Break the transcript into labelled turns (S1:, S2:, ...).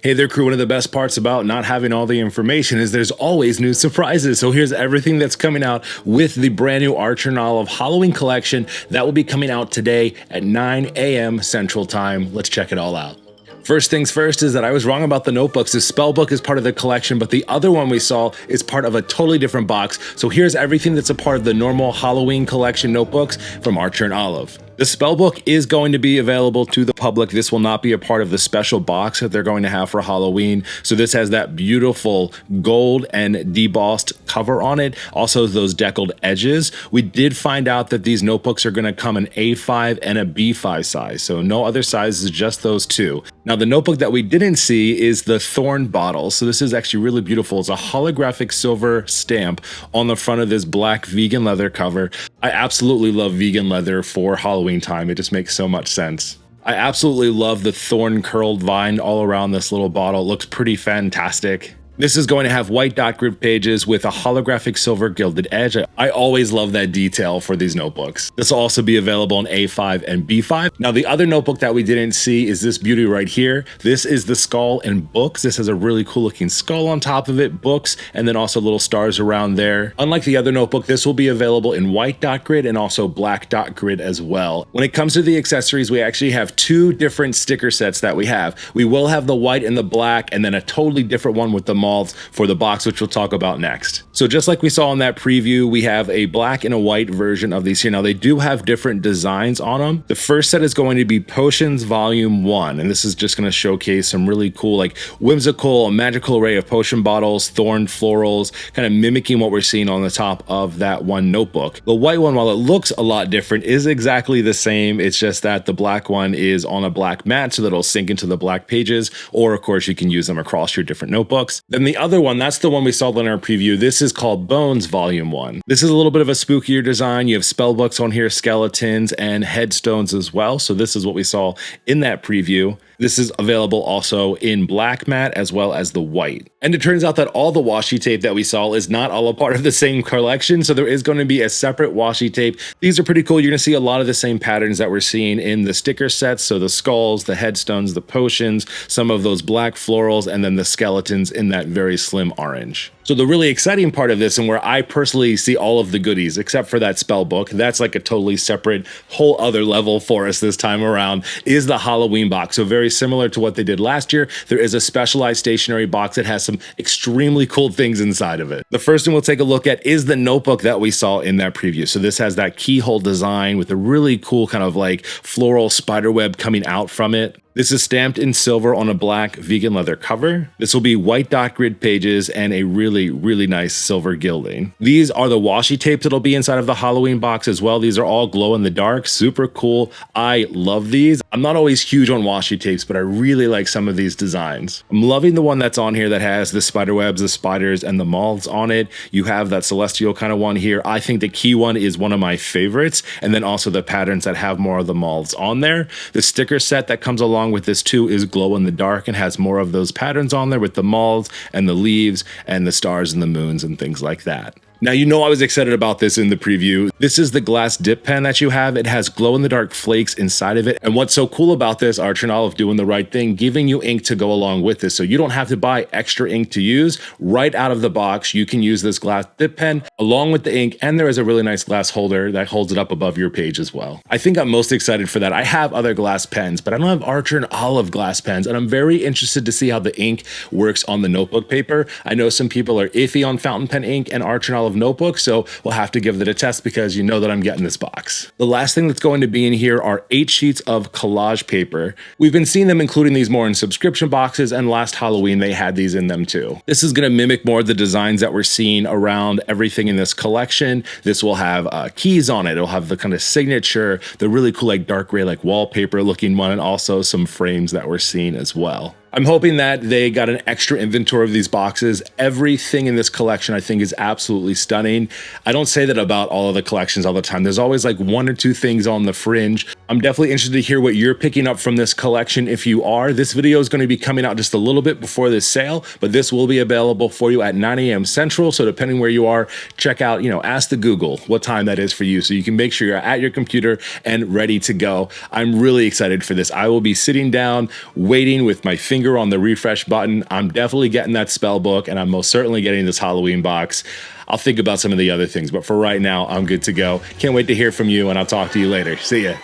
S1: Hey there, crew. One of the best parts about not having all the information is there's always new surprises. So here's everything that's coming out with the brand new ArtJournal Halloween collection that will be coming out today at 9 a.m. Central Time. Let's check it all out. First things first is that I was wrong about the notebooks. The Spellbook is part of the collection, but the other one we saw is part of a totally different box. So here's everything that's a part of the normal Halloween collection notebooks from ArtJournal. The Spellbook is going to be available to the public. This will not be a part of the special box that they're going to have for Halloween. So this has that beautiful gold and debossed cover on it. Also those deckled edges. We did find out that these notebooks are going to come in A5 and a B5 size. So no other sizes, just those two. Now the notebook that we didn't see is the Thorn Bottle. So this is actually really beautiful. It's a holographic silver stamp on the front of this black vegan leather cover. I absolutely love vegan leather for Halloween time. It just makes so much sense. I absolutely love the thorn curled vine all around this little bottle. It looks pretty fantastic. This is going to have white dot grid pages with a holographic silver gilded edge. I always love that detail for these notebooks. This will also be available in A5 and B5. Now the other notebook that we didn't see is this beauty right here. This is the skull and books. This has a really cool looking skull on top of it, books, and then also little stars around there. Unlike the other notebook, this will be available in white dot grid and also black dot grid as well. When it comes to the accessories, we actually have two different sticker sets that we have. We will have the white and the black, and then a totally different one with the moths for the box, which we'll talk about next. So just like we saw in that preview, we have a black and a white version of these here. Now they do have different designs on them. The first set is going to be Potions Volume 1, and this is just going to showcase some really cool, like whimsical, magical array of potion bottles, thorn florals, kind of mimicking what we're seeing on the top of that one notebook. The white one, while it looks a lot different, is exactly the same. It's just that the black one is on a black mat so that it'll sink into the black pages, or of course you can use them across your different notebooks. Then the other one, that's the one we saw in our preview. This is called Bones Volume 1. This is a little bit of a spookier design. You have spellbooks on here, skeletons, and headstones as well. So this is what we saw in that preview. This is available also in black matte as well as the white. And it turns out that all the washi tape that we saw is not all a part of the same collection. So there is going to be a separate washi tape. These are pretty cool. You're going to see a lot of the same patterns that we're seeing in the sticker sets. So the skulls, the headstones, the potions, some of those black florals, and then the skeletons in that very slim orange. So the really exciting part of this, and where I personally see all of the goodies, except for that spell book, that's like a totally separate whole other level for us this time around, is the Halloween box. So very similar to what they did last year, there is a specialized stationery box that has some extremely cool things inside of it. The first one we'll take a look at is the notebook that we saw in that preview. So this has that keyhole design with a really cool kind of like floral spiderweb coming out from it. This is stamped in silver on a black vegan leather cover. This will be white dot grid pages and a really, really nice silver gilding. These are the washi tapes that'll be inside of the Halloween box as well. These are all glow in the dark, super cool. I love these. I'm not always huge on washi tapes, but I really like some of these designs. I'm loving the one that's on here that has the spider webs, the spiders, and the moths on it. You have that celestial kind of one here. I think the key one is one of my favorites, and then also the patterns that have more of the moths on there. The sticker set that comes along with this too is glow in the dark and has more of those patterns on there with the moths and the leaves and the stars and the moons and things like that. Now, you know I was excited about this in the preview. This is the glass dip pen that you have. It has glow-in-the-dark flakes inside of it. And what's so cool about this, ArtJournal doing the right thing, giving you ink to go along with this. So you don't have to buy extra ink to use. Right out of the box, you can use this glass dip pen along with the ink. And there is a really nice glass holder that holds it up above your page as well. I think I'm most excited for that. I have other glass pens, but I don't have ArtJournal glass pens. And I'm very interested to see how the ink works on the notebook paper. I know some people are iffy on fountain pen ink and ArtJournal notebook, so we'll have to give it a test because you know that I'm getting this box. The last thing that's going to be in here are 8 sheets of collage paper. We've been seeing them including these more in subscription boxes, and last Halloween they had these in them too. This is going to mimic more of the designs that we're seeing around everything in this collection. This will have keys on it. It'll have the kind of signature, the really cool like dark gray like wallpaper looking one, and also some frames that we're seeing as well. I'm hoping that they got an extra inventory of these boxes. Everything in this collection I think is absolutely stunning. I don't say that about all of the collections all the time. There's always like 1 or 2 things on the fringe. I'm definitely interested to hear what you're picking up from this collection if you are. This video is going to be coming out just a little bit before this sale, but this will be available for you at 9 a.m. Central. So depending where you are, check out, ask the Google what time that is for you so you can make sure you're at your computer and ready to go. I'm really excited for this. I will be sitting down, waiting with my fingers finger on the refresh button. I'm definitely getting that spell book, and I'm most certainly getting this Halloween box. I'll think about some of the other things, but for right now, I'm good to go. Can't wait to hear from you, and I'll talk to you later. See ya.